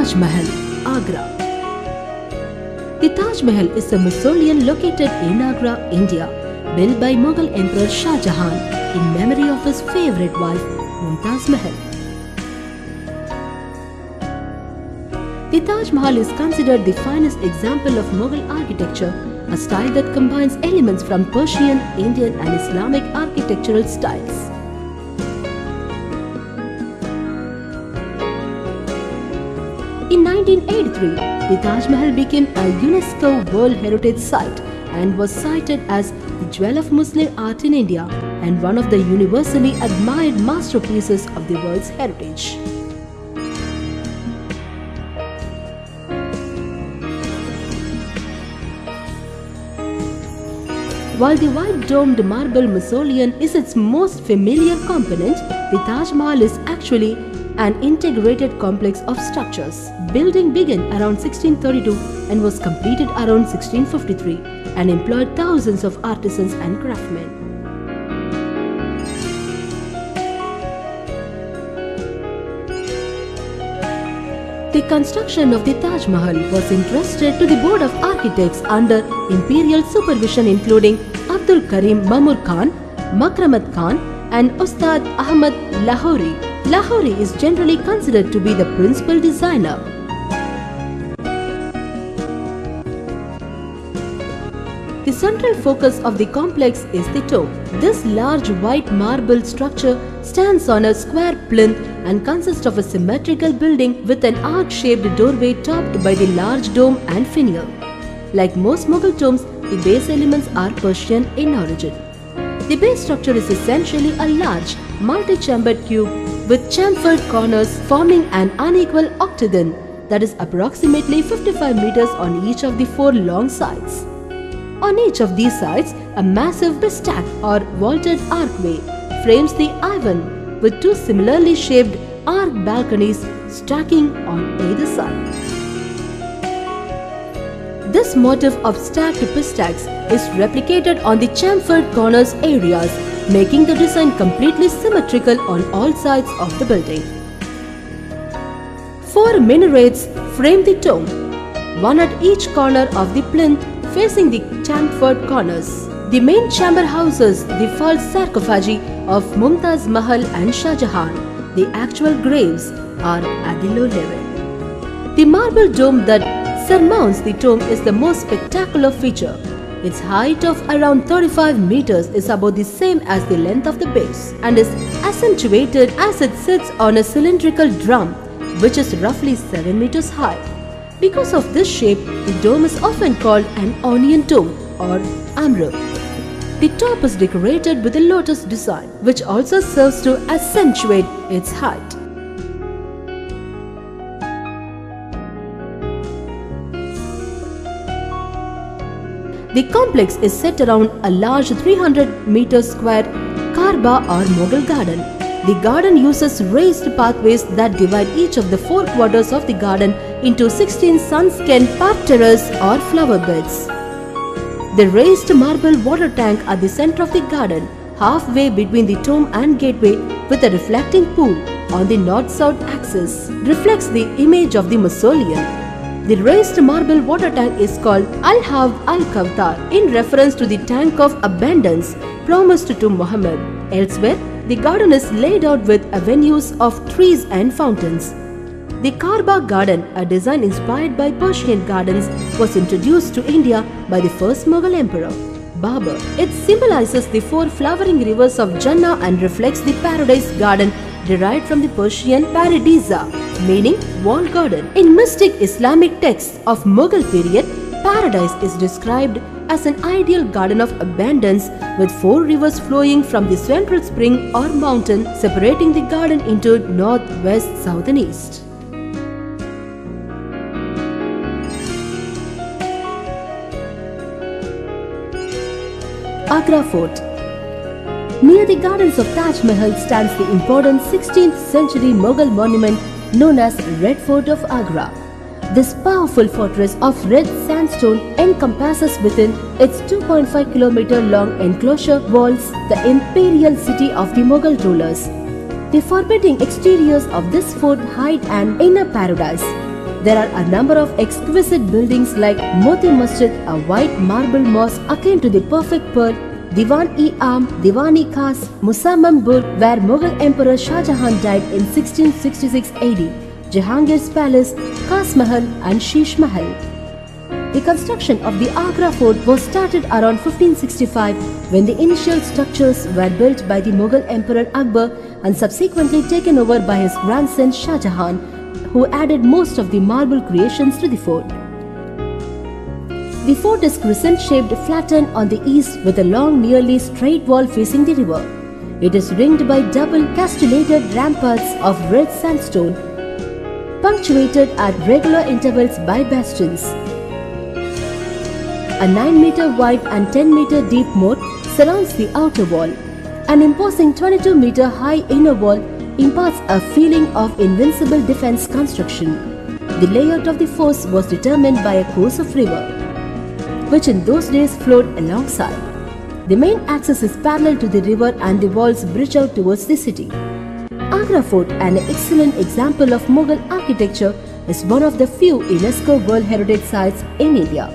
Taj Mahal, Agra. The Taj Mahal is a mausoleum located in Agra, India, built by Mughal Emperor Shah Jahan in memory of his favourite wife, Mumtaz Mahal. The Taj Mahal is considered the finest example of Mughal architecture, a style that combines elements from Persian, Indian and Islamic architectural styles. In 1983, the Taj Mahal became a UNESCO World Heritage Site and was cited as the jewel of Muslim art in India and one of the universally admired masterpieces of the world's heritage. While the white domed marble mausoleum is its most familiar component, the Taj Mahal is actually an integrated complex of structures. Building began around 1632 and was completed around 1653 and employed thousands of artisans and craftsmen. The construction of the Taj Mahal was entrusted to the Board of Architects under imperial supervision including Abdul Karim Mamur Khan, Makramat Khan and Ustad Ahmad Lahori. Lahori is generally considered to be the principal designer. The central focus of the complex is the tomb. This large white marble structure stands on a square plinth and consists of a symmetrical building with an arc-shaped doorway topped by the large dome and finial. Like most Mughal tombs, the base elements are Persian in origin. The base structure is essentially a large, multi-chambered cube with chamfered corners forming an unequal octagon that is approximately 55 meters on each of the four long sides. On each of these sides, a massive bistack or vaulted archway frames the Ivan with two similarly shaped arch balconies stacking on either side. This motif of stacked pistachs is replicated on the chamfered corners areas, making the design completely symmetrical on all sides of the building. Four minarets frame the tomb, one at each corner of the plinth facing the chamfered corners. The main chamber houses the false sarcophagi of Mumtaz Mahal and Shah Jahan. The actual graves are at the low level. The marble dome that surmounts the tomb is the most spectacular feature. Its height of around 35 meters is about the same as the length of the base and is accentuated as it sits on a cylindrical drum which is roughly 7 meters high. Because of this shape, the dome is often called an onion tomb or amrut. The top is decorated with a lotus design which also serves to accentuate its height. The complex is set around a large 300-meter square Karba or Mughal garden. The garden uses raised pathways that divide each of the four quarters of the garden into 16 sun-skinned parterres or flower beds. The raised marble water tank at the center of the garden, halfway between the tomb and gateway with a reflecting pool on the north-south axis, reflects the image of the mausoleum. The raised marble water tank is called Al-Hawd Al-Kawthar in reference to the tank of abundance promised to Muhammad. Elsewhere, the garden is laid out with avenues of trees and fountains. The Karba garden, a design inspired by Persian gardens, was introduced to India by the first Mughal emperor, Babur. It symbolizes the four flowering rivers of Jannah and reflects the paradise garden derived from the Persian paradisa, meaning walled garden. In mystic Islamic texts of Mughal period, paradise is described as an ideal garden of abundance with four rivers flowing from the central spring or mountain, separating the garden into north, west, south and east. Agra Fort. Near the gardens of Taj Mahal stands the important 16th century Mughal monument known as Red Fort of Agra. This powerful fortress of red sandstone encompasses within its 2.5 km long enclosure walls the imperial city of the Mughal rulers. The forbidding exteriors of this fort hide an inner paradise. there are a number of exquisite buildings like Moti Masjid, a white marble mosque akin to the perfect pearl, Diwan-e-Am, Diwan-e-Khas, Musammam Burg, where Mughal Emperor Shah Jahan died in 1666 AD, Jahangir's Palace, Tajmahal and Sheesh Mahal. The construction of the Agra Fort was started around 1565 when the initial structures were built by the Mughal Emperor Akbar and subsequently taken over by his grandson Shah Jahan, who added most of the marble creations to the fort. The fort is crescent-shaped, flattened on the east with a long, nearly straight wall facing the river. It is ringed by double castellated ramparts of red sandstone, punctuated at regular intervals by bastions. A 9-meter wide and 10-meter deep moat surrounds the outer wall. An imposing 22-meter high inner wall imparts a feeling of invincible defense construction. The layout of the forts was determined by a course of river, which in those days flowed alongside. The main axis is parallel to the river and the walls bridge out towards the city. Agra Fort, an excellent example of Mughal architecture, is one of the few UNESCO World Heritage Sites in India.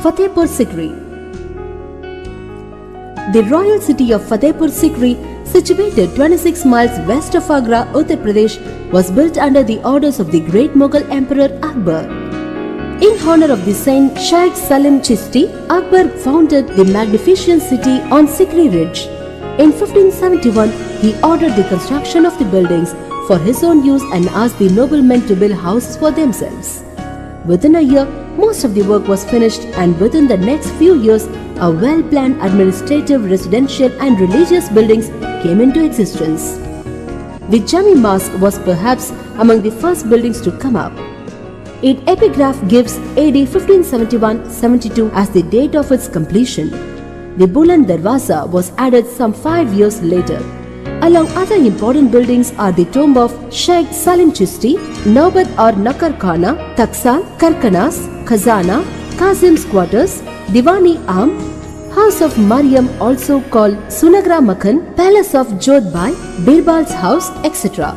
Fatehpur Sikri. The royal city of Fatehpur Sikri, situated 26 miles west of Agra, Uttar Pradesh, was built under the orders of the great Mughal Emperor Akbar. In honor of the saint Sheikh Salim Chishti, Akbar founded the magnificent city on Sikri Ridge. In 1571, he ordered the construction of the buildings for his own use and asked the noblemen to build houses for themselves. Within a year, most of the work was finished, and within the next few years, a well-planned administrative, residential and religious buildings came into existence. The Jami Mosque was perhaps among the first buildings to come up. Its epigraph gives AD 1571-72 as the date of its completion. The Buland Darwaza was added some 5 years later. Along other important buildings are the tomb of Sheikh Salim Chishti, Naubat or Nakar Khana, Taksal, Karkanas, Khazana, Kazim's quarters, Diwani-Am, House of Mariam also called Sunagra Makhan, Palace of Jodhbai, Birbal's house, etc.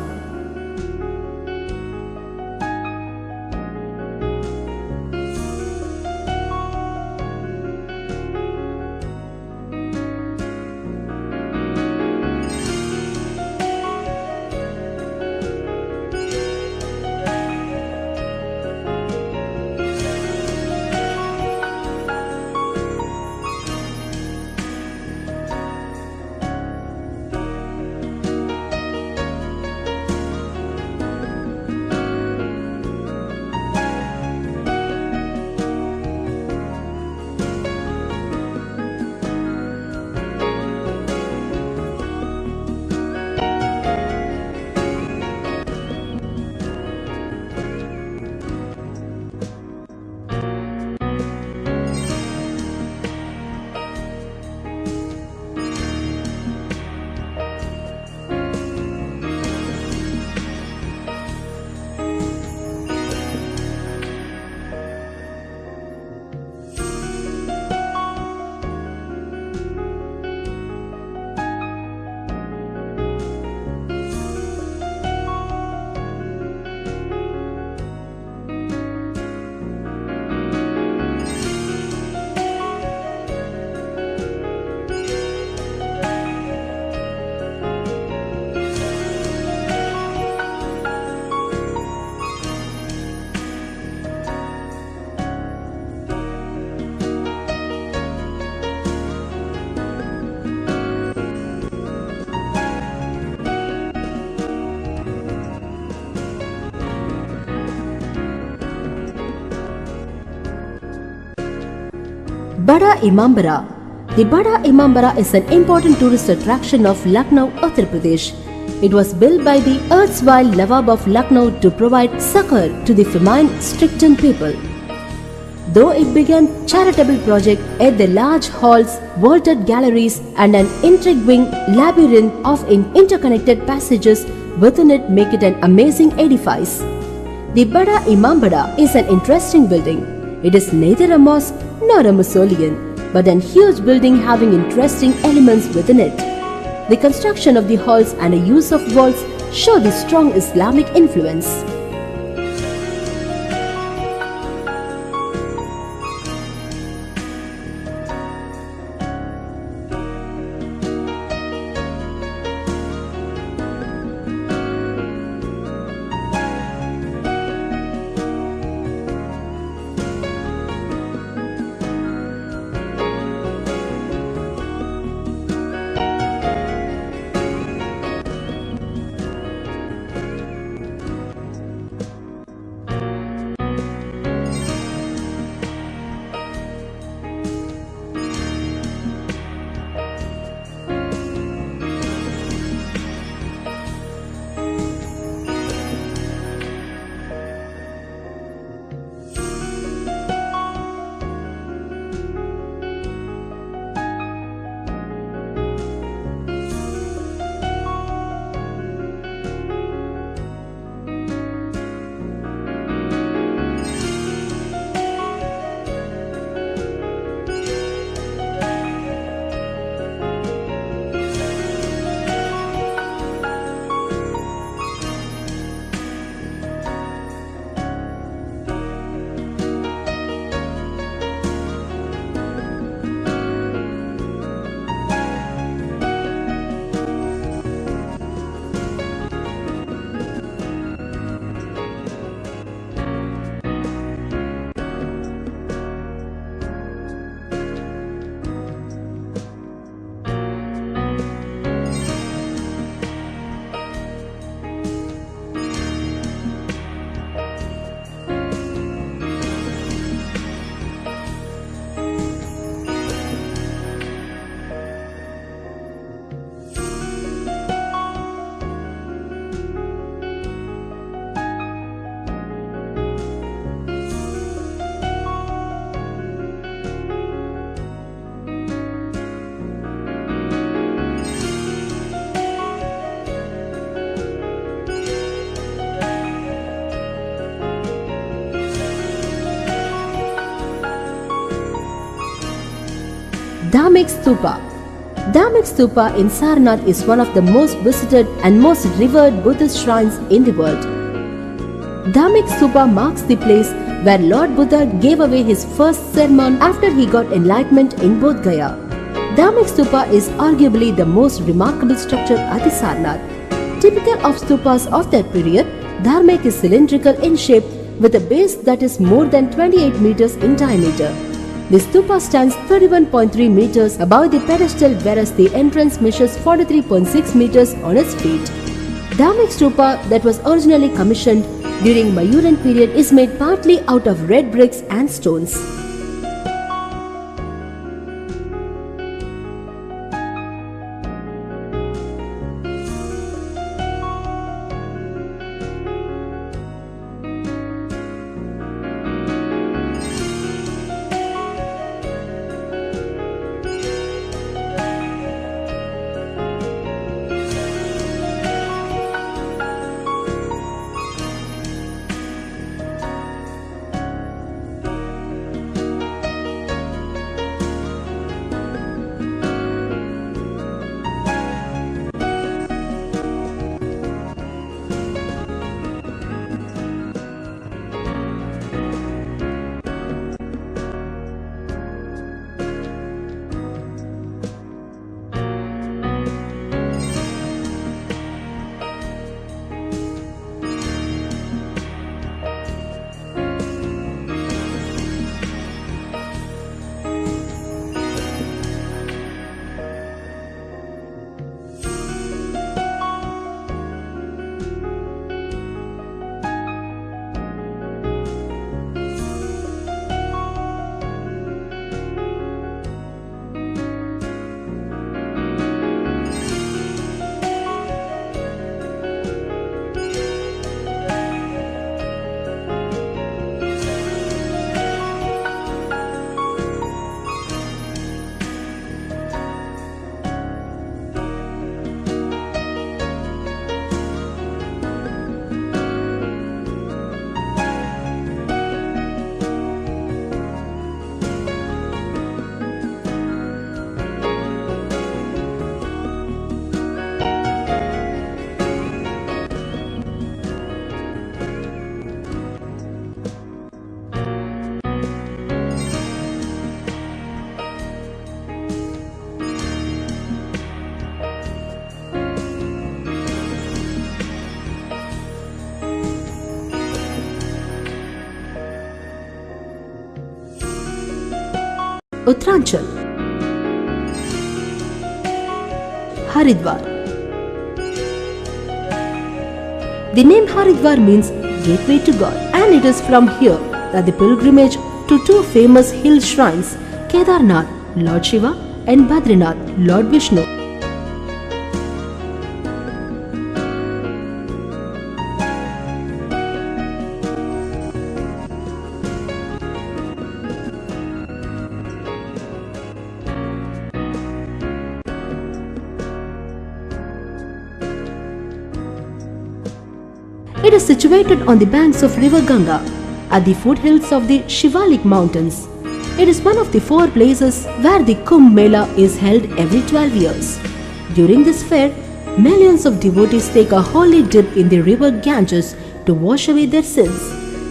Bada Imambara. The Bada Imambara is an important tourist attraction of Lucknow, Uttar Pradesh. It was built by the erstwhile Nawab of Lucknow to provide succor to the famine-stricken people. Though it began charitable project, yet the large halls, vaulted galleries and an intriguing labyrinth of interconnected passages within it make it an amazing edifice. The Bada Imambara is an interesting building. It is neither a mosque nor a mausoleum, but an huge building having interesting elements within it. The construction of the halls and the use of walls show the strong Islamic influence. Dhamekh Stupa. Dhamekh Stupa in Sarnath is one of the most visited and most revered Buddhist shrines in the world. Dhamekh Stupa marks the place where Lord Buddha gave away his first sermon after he got enlightenment in Bodh Gaya. Dhamekh Stupa is arguably the most remarkable structure at the Sarnath. Typical of stupas of that period, Dhamekh is cylindrical in shape with a base that is more than 28 meters in diameter. The stupa stands 31.3 meters above the pedestal, whereas the entrance measures 43.6 meters on its feet. Dhamekh Stupa that was originally commissioned during Mayuran period is made partly out of red bricks and stones. Lake-Uttaranchal. Haridwar. The name Haridwar means gateway to God, and it is from here that the pilgrimage to two famous hill shrines, Kedarnath, Lord Shiva, and Badrinath, Lord Vishnu. It is situated on the banks of river Ganga, at the foothills of the Shivalik mountains. It is one of the 4 places where the Kumbh Mela is held every 12 years. During this fair, millions of devotees take a holy dip in the river Ganges to wash away their sins.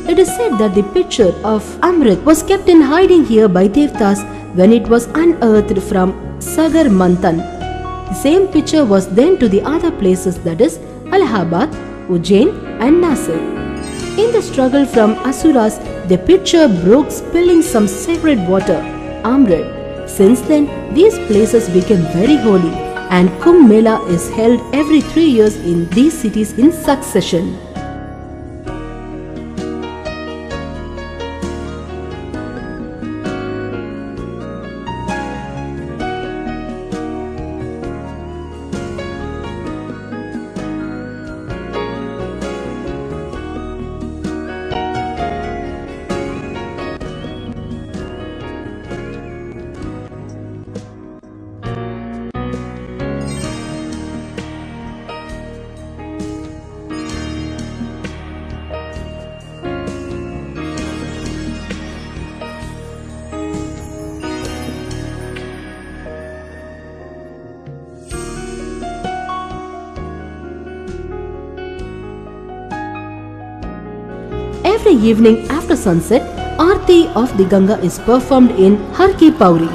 It is said that the pitcher of Amrit was kept in hiding here by Devtas when it was unearthed from Sagar Manthan. The same pitcher was then to the other places, that is Allahabad, Ujjain and Nasir. In the struggle from Asuras, the pitcher broke, spilling some sacred water, Amrit. Since then, these places became very holy, and Kumbh Mela is held every 3 years in these cities in succession. Every evening after sunset, Aarti of the Ganga is performed in Har Ki Pauri.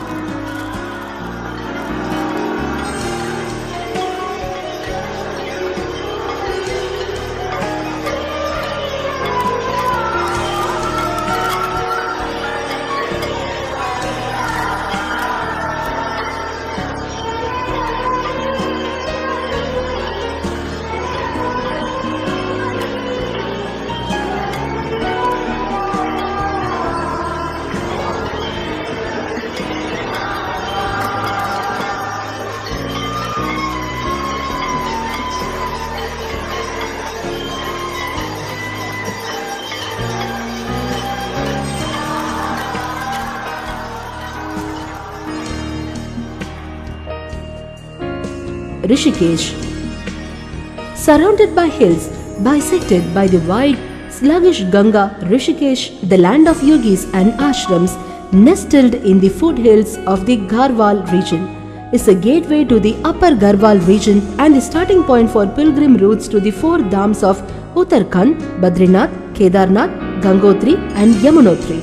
Rishikesh. Surrounded by hills, bisected by the wide, sluggish Ganga, Rishikesh, the land of yogis and ashrams, nestled in the foothills of the Garhwal region, is a gateway to the upper Garhwal region and the starting point for pilgrim routes to the 4 dhams of Uttarakhand, Badrinath, Kedarnath, Gangotri and Yamunotri.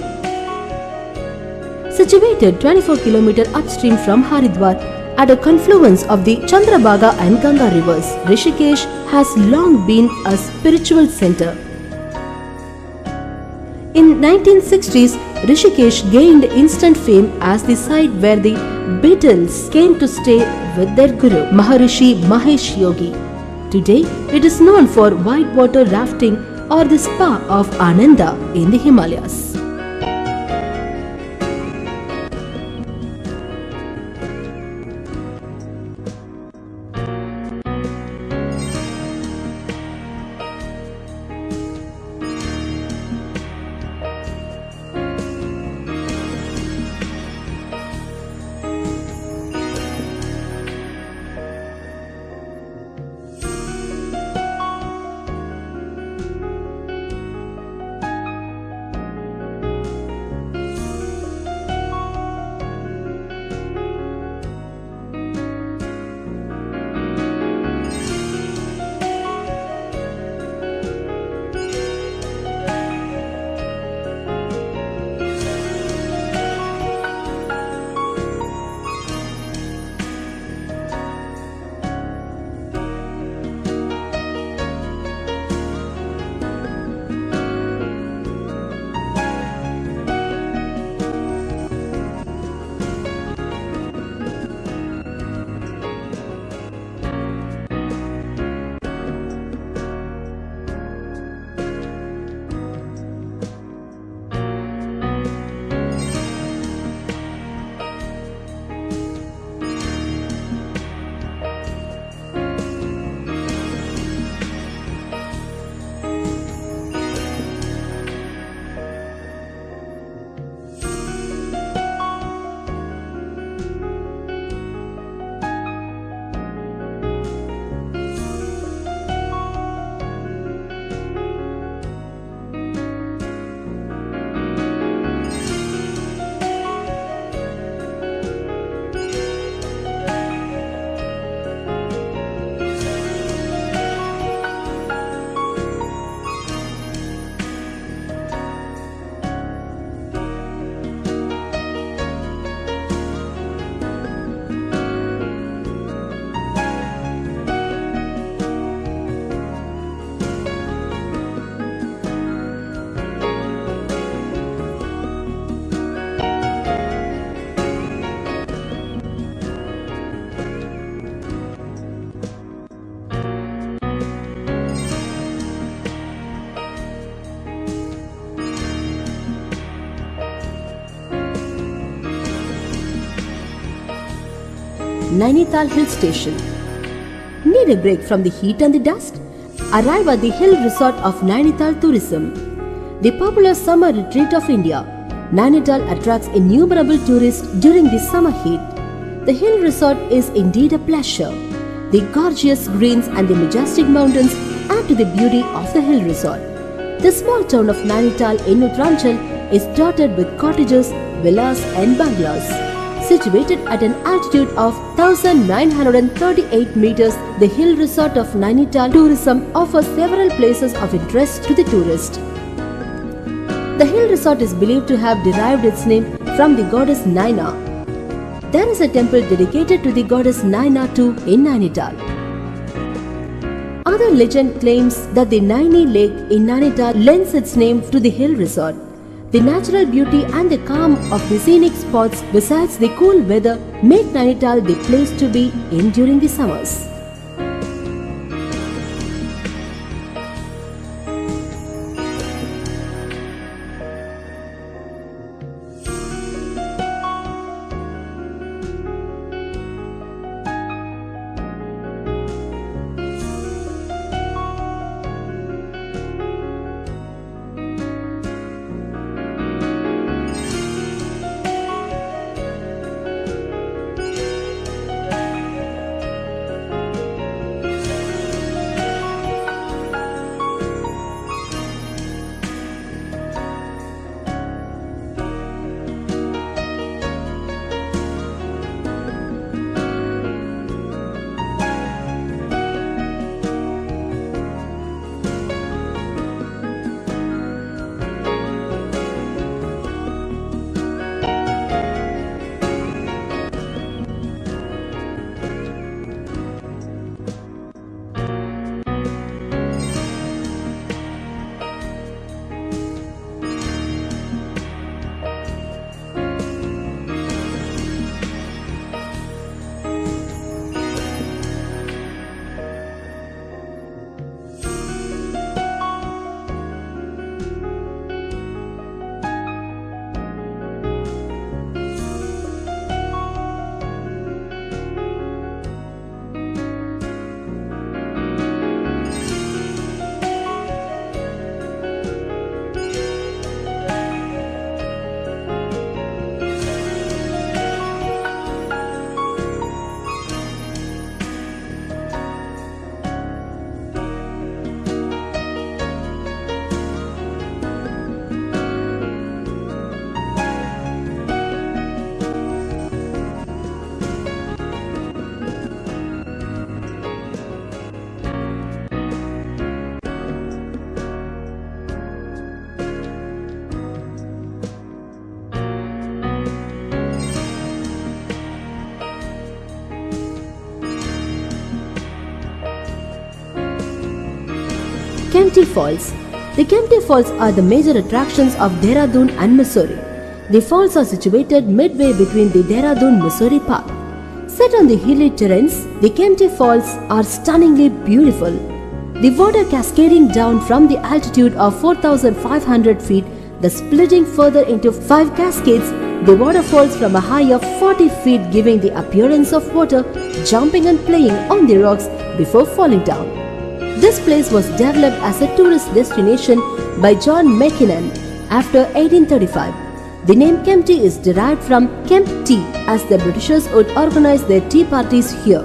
Situated 24 km upstream from Haridwar, at a confluence of the Chandrabhaga and Ganga rivers, Rishikesh has long been a spiritual center. In 1960s, Rishikesh gained instant fame as the site where the Beatles came to stay with their guru, Maharishi Mahesh Yogi. Today, it is known for whitewater rafting or the spa of Ananda in the Himalayas. Nainital Hill Station. Need a break from the heat and the dust? Arrive at the hill resort of Nainital Tourism. The popular summer retreat of India, Nainital attracts innumerable tourists during the summer heat. The hill resort is indeed a pleasure. The gorgeous greens and the majestic mountains add to the beauty of the hill resort. The small town of Nainital in Uttaranchal is dotted with cottages, villas and bungalows. Situated at an altitude of 1938 meters, the hill resort of Nainital Tourism offers several places of interest to the tourist. The hill resort is believed to have derived its name from the goddess Naina. There is a temple dedicated to the goddess Naina too in Nainital. Other legend claims that the Naini Lake in Nainital lends its name to the hill resort. The natural beauty and the calm of the scenic spots besides the cool weather make Nainital the place to be in during the summers. Kempty Falls. The Kempty Falls are the major attractions of Dehradun and Mussoorie. The falls are situated midway between the Dehradun-Mussoorie Park. Set on the hilly terrains, the Kempty Falls are stunningly beautiful. The water cascading down from the altitude of 4,500 feet, thus splitting further into 5 cascades, the water falls from a height of 40 feet, giving the appearance of water jumping and playing on the rocks before falling down. This place was developed as a tourist destination by John Mackinnon after 1835. The name Kempty is derived from Kemp tea, as the Britishers would organize their tea parties here.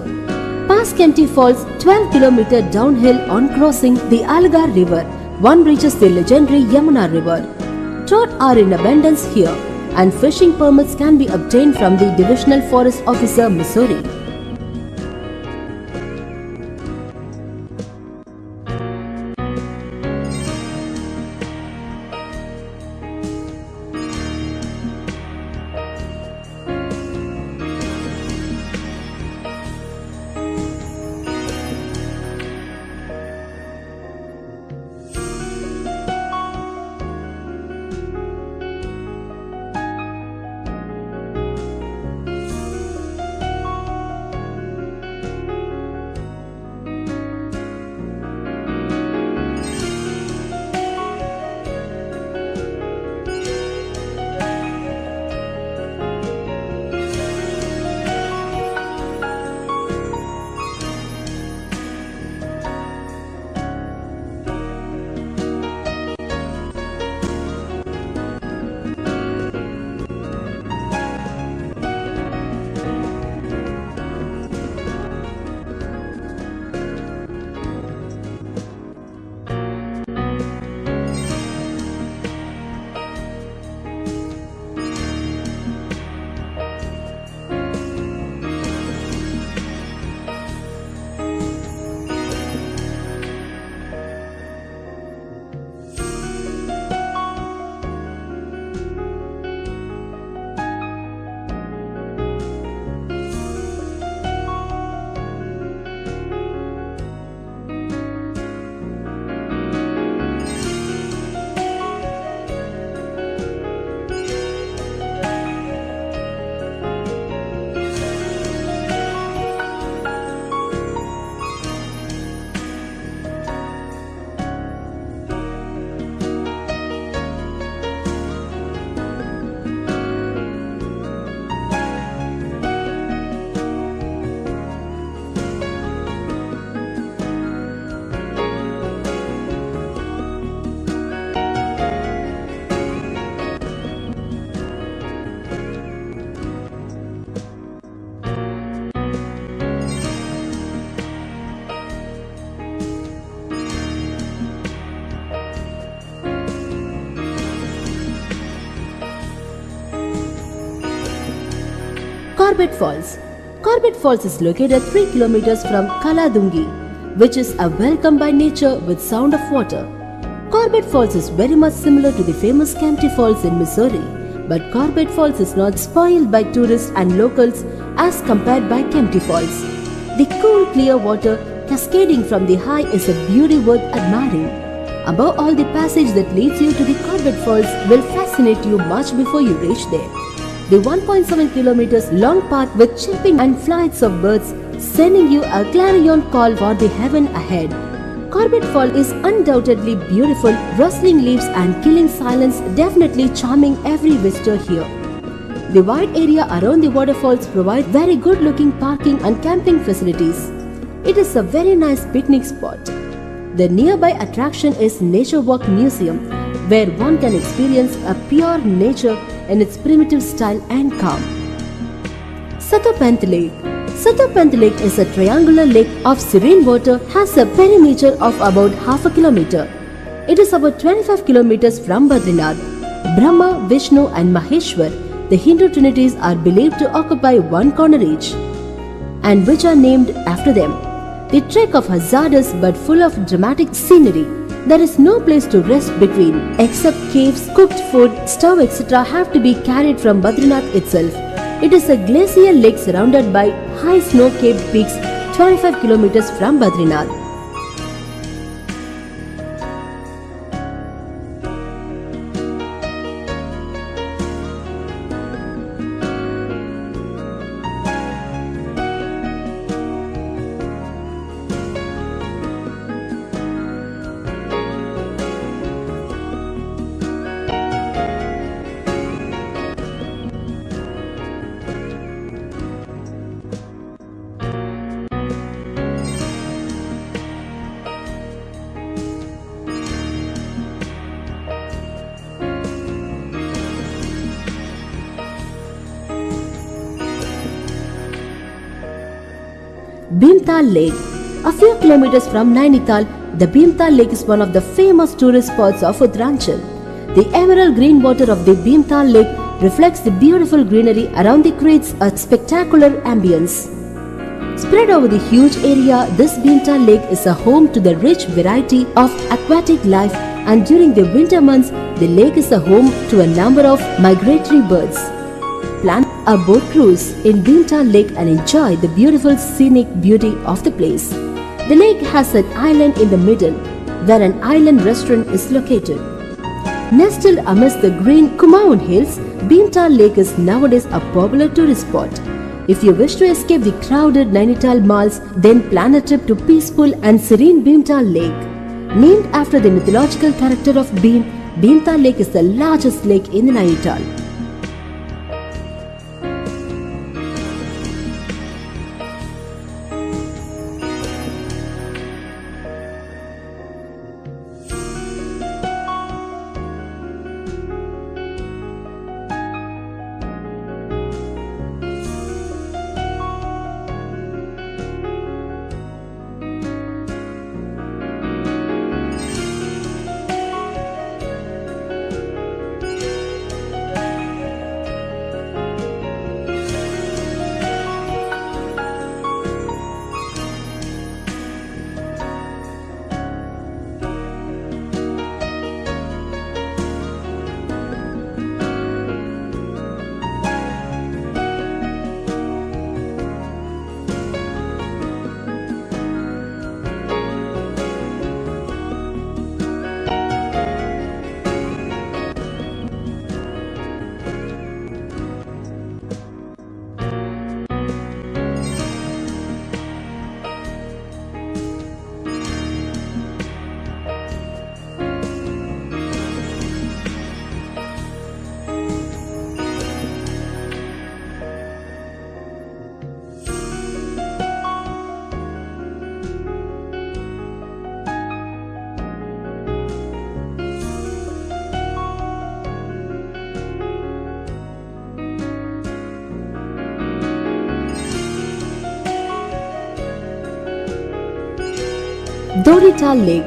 Past Kempty Falls, 12 km downhill on crossing the Agra River, one reaches the legendary Yamuna River. Trout are in abundance here, and fishing permits can be obtained from the Divisional Forest Officer, Mussoorie. Corbett Falls. Corbett Falls is located 3 kilometers from Kaladungi, which is a welcome by nature with sound of water. Corbett Falls is very much similar to the famous Kempty Falls in Missouri, but Corbett Falls is not spoiled by tourists and locals as compared by Kempty Falls. The cool clear water cascading from the high is a beauty worth admiring. Above all, the passage that leads you to the Corbett Falls will fascinate you much before you reach there. The 1.7 kilometers long path with chirping and flights of birds sending you a clarion call for the heaven ahead. Corbett Falls is undoubtedly beautiful, rustling leaves and killing silence definitely charming every visitor here. The wide area around the waterfalls provides very good looking parking and camping facilities. It is a very nice picnic spot. The nearby attraction is Nature Walk Museum, where one can experience a pure nature in its primitive style and calm. Satopanth Lake. Satopanth Lake is a triangular lake of serene water, has a perimeter of about half a kilometer. It is about 25 kilometers from Badrinath. Brahma, Vishnu and Maheshwar, the Hindu trinities, are believed to occupy one corner each, and which are named after them. The trek of hazardous but full of dramatic scenery. There is no place to rest between, except caves, cooked food, stove etc. have to be carried from Badrinath itself. It is a glacial lake surrounded by high snow-capped peaks 25 kilometers from Badrinath. Bhimtal Lake. A few kilometers from Nainital, the Bhimtal Lake is one of the famous tourist spots of Uttaranchal. The emerald green water of the Bhimtal Lake reflects the beautiful greenery around it, creates a spectacular ambience. Spread over the huge area, this Bhimtal Lake is a home to the rich variety of aquatic life, and during the winter months, the lake is a home to a number of migratory birds. Plan a boat cruise in Bhimtal Lake and enjoy the beautiful scenic beauty of the place. The lake has an island in the middle, where an island restaurant is located. Nestled amidst the green Kumaon hills, Bhimtal Lake is nowadays a popular tourist spot. If you wish to escape the crowded Nainital malls, then plan a trip to peaceful and serene Bhimtal Lake. Named after the mythological character of Bhim, Bhimtal Lake is the largest lake in Nainital. Dodital Lake.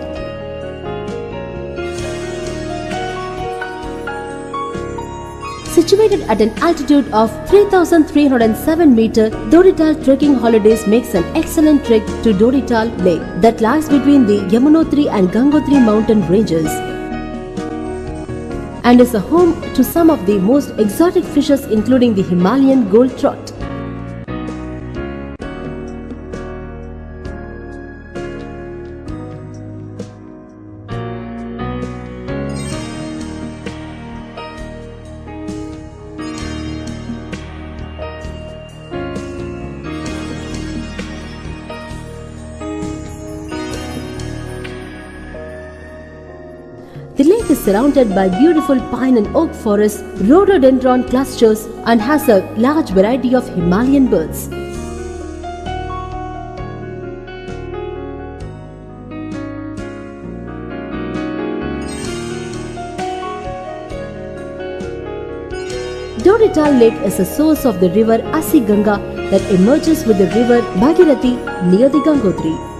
Situated at an altitude of 3,307 meter, Dodital trekking holidays makes an excellent trek to Dodital Lake that lies between the Yamunotri and Gangotri mountain ranges and is a home to some of the most exotic fishes including the Himalayan gold trout. The lake is surrounded by beautiful pine and oak forests, rhododendron clusters, and has a large variety of Himalayan birds. Dodital Lake is a source of the river Asi Ganga that emerges with the river Bhagirathi near the Gangotri.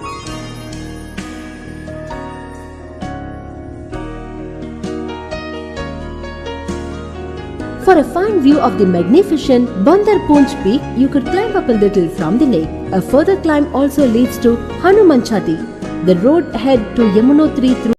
For a fine view of the magnificent Bandarpunj peak, you could climb up a little from the lake. A further climb also leads to Hanumanchati. The road ahead to Yamunotri through